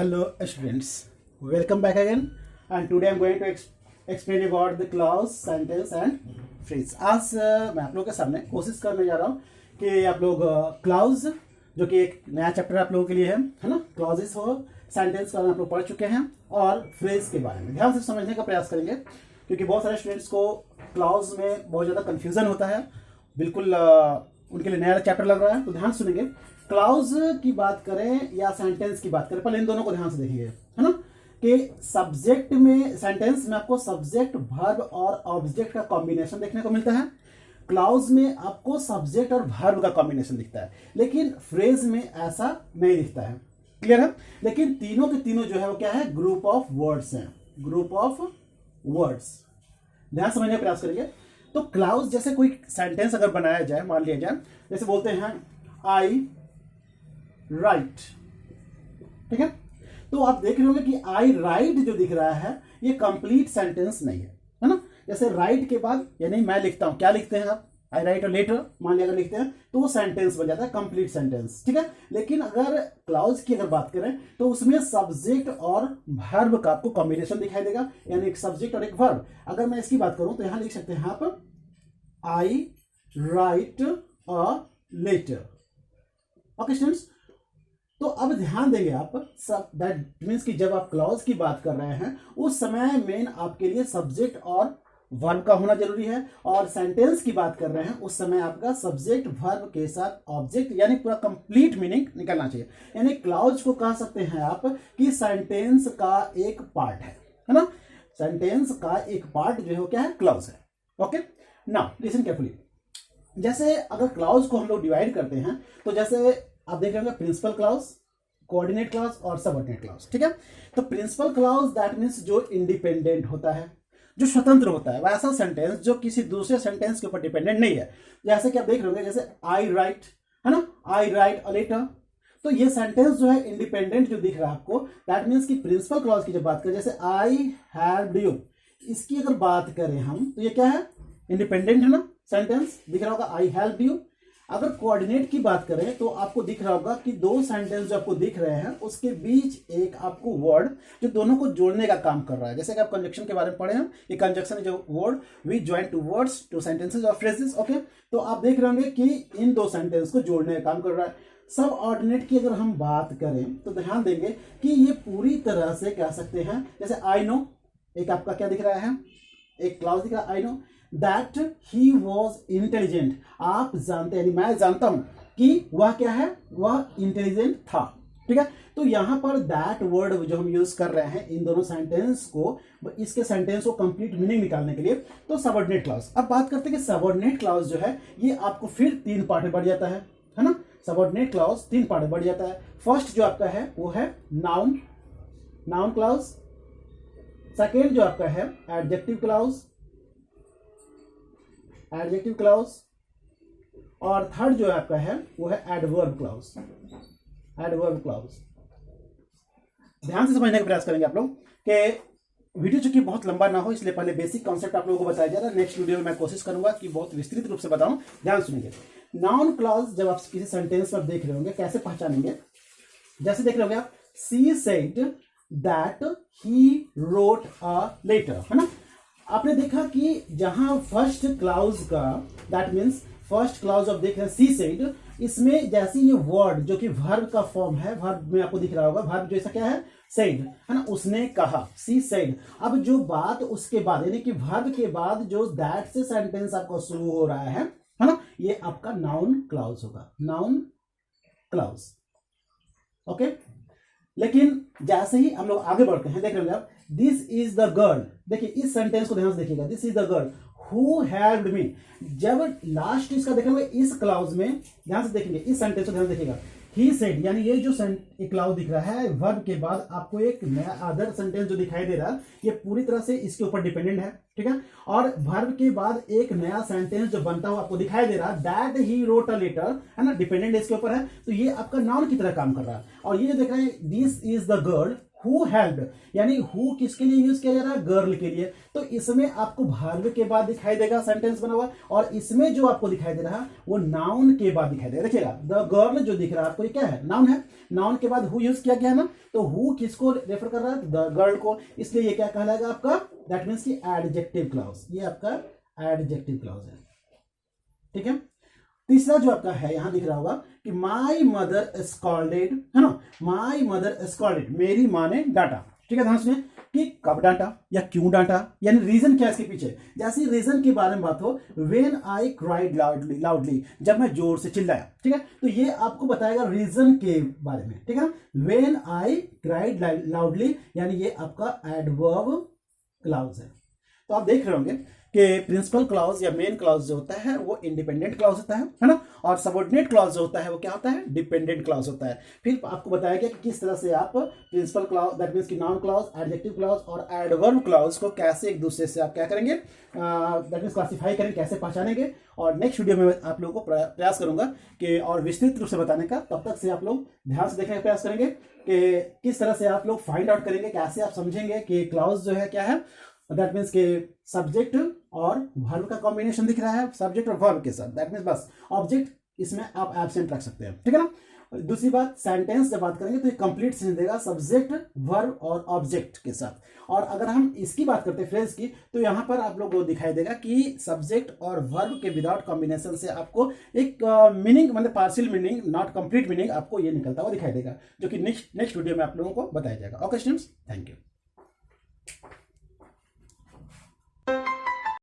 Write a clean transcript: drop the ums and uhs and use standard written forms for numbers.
Hello students, welcome back again and today I'm going to explain about the clause, sentence and phrase. आज मैं आप लोगों के सामने कोशिश करने जा रहा हूँ कि आप लोग क्लाउज जो कि एक नया चैप्टर आप लोगों के लिए है ना, क्लॉजेस हो, सेंटेंस का आप लोग पढ़ चुके हैं और फ्रेज के बारे में ध्यान से समझने का प्रयास करेंगे क्योंकि बहुत सारे स्टूडेंट्स को क्लाउज में बहुत ज़्यादा कन्फ्यूजन होता है, बिल्कुल उनके लिए नया चैप्टर लग रहा है। तो ध्यान सुनेंगे, क्लाउज की बात करें या सेंटेंस की बात करें, पहले इन दोनों को ध्यान से देखेंगे, है ना, कि सब्जेक्ट में, सेंटेंस में आपको सब्जेक्ट, वर्ब और ऑब्जेक्ट का कॉम्बिनेशन देखने को मिलता है। क्लाउज में आपको सब्जेक्ट और वर्ब का कॉम्बिनेशन दिखता है, लेकिन फ्रेज में ऐसा नहीं दिखता है। क्लियर है? लेकिन तीनों के तीनों जो है वो क्या है, ग्रुप ऑफ वर्ड्स हैं, ग्रुप ऑफ वर्ड्स। ध्यान समझने का प्रयास करेंगे। तो क्लाउज जैसे कोई सेंटेंस अगर बनाया जाए, मान लिया जाए, जैसे बोलते हैं आई राइट, ठीक है, तो आप देख रहे होंगे कि आई राइट जो दिख रहा है ये कंप्लीट सेंटेंस नहीं है ना। जैसे राइट के बाद यानी मैं लिखता हूं, क्या लिखते हैं आप, आई राइट और लेटर मान लिया अगर लिखते हैं तो वो सेंटेंस बन जाता है, कंप्लीट सेंटेंस, ठीक है। लेकिन अगर क्लाउज की अगर बात करें तो उसमें सब्जेक्ट और वर्ब का आपको कॉम्बिनेशन दिखाई देगा, यानी एक सब्जेक्ट और एक वर्ब। अगर मैं इसकी बात करूं तो यहां लिख सकते हैं आप I write a letter. Okay students, तो अब ध्यान देंगे आप, सब दैट मीन्स कि जब आप क्लॉज की बात कर रहे हैं उस समय मेन आपके लिए सब्जेक्ट और वर्ब का होना जरूरी है, और सेंटेंस की बात कर रहे हैं उस समय आपका सब्जेक्ट वर्ब के साथ ऑब्जेक्ट, यानी पूरा कंप्लीट मीनिंग निकलना चाहिए। यानी क्लॉज को कह सकते हैं आप कि सेंटेंस का एक पार्ट है ना, सेंटेंस का एक पार्ट जो है वो क्या है, क्लॉज है। Okay, now listen carefully. जैसे अगर क्लॉज को हम लोग डिवाइड करते हैं तो जैसे आप देख रहे होंगे प्रिंसिपल क्लॉज, कोऑर्डिनेट क्लॉज और सबऑर्डिनेट क्लॉज, ठीक है। तो प्रिंसिपल क्लॉज दैट मीन्स जो इंडिपेंडेंट होता है, जो स्वतंत्र होता है, वैसा सेंटेंस जो किसी दूसरे सेंटेंस के ऊपर डिपेंडेंट नहीं है। जैसे कि आप देख रहे होंगे, जैसे आई राइट, है ना, आई राइट अ लेटर, तो ये सेंटेंस जो है इंडिपेंडेंट जो दिख रहा है आपको, दैट मीन्स कि प्रिंसिपल क्लॉज की जब बात करें, जैसे आई हेल्प्ड यू, इसकी अगर बात करें हम तो ये क्या है, इंडिपेंडेंट है ना, सेंटेंस दिख रहा होगा आई हेल्प्ड यू। अगर कोऑर्डिनेट की बात करें तो आपको दिख रहा होगा कि दो सेंटेंस जो आपको दिख रहे हैं उसके बीच एक आपको वर्ड जो दोनों को जोड़ने का काम कर रहा है। जैसे कि आप कंजक्शन के बारे में पढ़े हैं, ये कंजक्शन है जो word we join two words two sentences और फ्रेजेस। ओके, तो आप देख रहे होंगे कि इन दो सेंटेंस को जोड़ने का काम कर रहा है। सब ऑर्डिनेट की अगर हम बात करें तो ध्यान देंगे कि ये पूरी तरह से कह सकते हैं, जैसे आई नो, एक आपका क्या दिख रहा है, एक क्लॉज दिख रहा है, I know that he was intelligent. आप जानते हैं, मैं जानता हूं कि वह क्या है, वह इंटेलिजेंट था, ठीक है। तो यहां पर दैट वर्ड जो हम यूज कर रहे हैं इन दोनों सेंटेंस को, इसके सेंटेंस को कंप्लीट मीनिंग निकालने के लिए, तो सबऑर्डिनेट क्लॉज। अब बात करते हैं कि सबऑर्डिनेट क्लॉज जो है ये आपको फिर तीन पार्ट में बढ़ जाता है ना। सबऑर्डिनेट क्लॉज तीन पार्ट में बढ़ जाता है। फर्स्ट जो आपका है वो है नाउन, नाउन क्लॉज। सेकेंड जो आपका है एडजेक्टिव क्लॉज, एडजेक्टिव क्लॉज, और थर्ड जो आपका है वो है एडवर्ब क्लॉज, एडवर्ब क्लॉज। ध्यान से समझने का प्रयास करेंगे आप लोग कि वीडियो चूंकि बहुत लंबा ना हो, इसलिए पहले बेसिक कॉन्सेप्ट आप लोगों को बताया जा रहा है। नेक्स्ट वीडियो में मैं कोशिश करूंगा कि बहुत विस्तृत रूप से बताऊं। ध्यान सुनिए, नाउन क्लॉज जब आप किसी सेंटेंस पर देख रहे होंगे कैसे पहचानेंगे, जैसे देख रहे होंगे आप, she said that he wrote a letter, है ना। आपने देखा कि जहां फर्स्ट क्लाउज का, that means first clause of देख रहे हैं सी सेड, इसमें जैसे ये वर्ड जो कि वर्ब का फॉर्म है, वर्ब में आपको दिख रहा होगा, वर्ब जो ऐसा क्या है, सेड, है ना, उसने कहा, सी सेड। अब जो बात उसके बाद यानी कि वर्ब के बाद जो दैट से सेंटेंस आपका शुरू हो रहा है ना, ये आपका नाउन क्लाउज होगा, नाउन क्लाउज। ओके, लेकिन जैसे ही हम लोग आगे बढ़ते हैं, देख रहे हैं आप, दिस इज द गर्ल, देखिए इस सेंटेंस को ध्यान से देखिएगा, this is the girl who helped me. जब लास्ट इसका देखेंगे इस क्लाउज में, ध्यान से देखेंगे इस सेंटेंस को ध्यान से देखिएगा, ही सेड, यानी ये जो क्लाउज दिख रहा है, वर्ब के बाद आपको एक नया अदर सेंटेंस जो दिखाई दे रहा है, ये पूरी तरह से इसके ऊपर डिपेंडेंट है, ठीक है। और वर्ब के बाद एक नया सेंटेंस जो बनता हुआ आपको दिखाई दे रहा है, that he wrote a letter, है ना, डिपेंडेंट इसके ऊपर है, तो ये आपका नाउन की तरह काम कर रहा है। और ये जो देख रहे हैं, this is the girl who helped, यानी हु किसके लिए यूज किया जा रहा है, गर्ल के लिए। तो इसमें आपको वर्ब के बाद दिखाई देगा सेंटेंस बना हुआ, और इसमें जो आपको दिखाई दे रहा है वो नाउन के बाद दिखाई देगा। देखिएगा द गर्ल जो दिख रहा है आपको, ये क्या है, नाउन है, नाउन के बाद हु यूज किया गया है ना, तो हु किसको रेफर कर रहा है, द गर्ल को, इसलिए ये क्या कहलाएगा आपका, दैट मीन्स की एडजेक्टिव क्लॉज, ये आपका एडजेक्टिव क्लॉज है। ठीक है, तीसरा जो आपका है यहां दिख रहा होगा कि माई मदर स्कॉल्डेड, है ना, माई मदर स्कॉल्डेड, मेरी माँ ने डांटा। ठीक है, ध्यान सुनिए कि कब डांटा या क्यों डांटा, यानी रीजन क्या है इसके पीछे। जैसे रीजन के बारे में बात हो, when I cried loudly, loudly, जब मैं जोर से चिल्लाया। ठीक है, तो ये आपको बताएगा रीजन के बारे में। ठीक है ना, व्हेन आई क्राइड लाउडली, यानी ये आपका एडवर्ब क्लॉज है। तो आप देख रहे होंगे कि प्रिंसिपल क्लॉज या मेन क्लॉज जो होता है वो इंडिपेंडेंट क्लॉज होता है ना, और सबऑर्डिनेट क्लॉज जो होता है वो क्या होता है, डिपेंडेंट क्लॉज होता है। फिर आपको बताया गया कि किस तरह से आप प्रिंसिपल क्लॉज, दैट मींस की नाउन क्लॉज, एडजेक्टिव क्लॉज और एडवर्ब क्लॉज को कैसे एक दूसरे से आप क्या करेंगे, दैट मींस क्लासिफाई करेंगे, कैसे पहचानेंगे। और नेक्स्ट वीडियो में आप लोगों को प्रयास करूंगा कि और विस्तृत रूप से बताने का, तब तक से आप लोग ध्यान से देखने का प्रयास करेंगे कि किस तरह से आप लोग फाइंड आउट करेंगे, कैसे आप समझेंगे कि क्लॉज जो है क्या है, दैट मीन्स के सब्जेक्ट और वर्ब का कॉम्बिनेशन दिख रहा है, सब्जेक्ट और वर्ब के साथ, दैट मीन्स बस ऑब्जेक्ट इसमें आप एब्सेंट रख सकते हैं। ठीक है ना। दूसरी बात, सेंटेंस जब बात करेंगे तो ये कंप्लीट सेंटेंस देगा सब्जेक्ट, वर्ब और ऑब्जेक्ट के साथ। और अगर हम इसकी बात करते हैं फ्रेज की, तो यहां पर आप लोगों को दिखाई देगा कि सब्जेक्ट और वर्ब के विदाउट कॉम्बिनेशन से आपको एक मीनिंग, मतलब partial meaning, not complete meaning आपको ये निकलता हुआ दिखाई देगा, जो कि नेक्स्ट वीडियो में आप लोगों को बताया जाएगा। Okay students, thank you.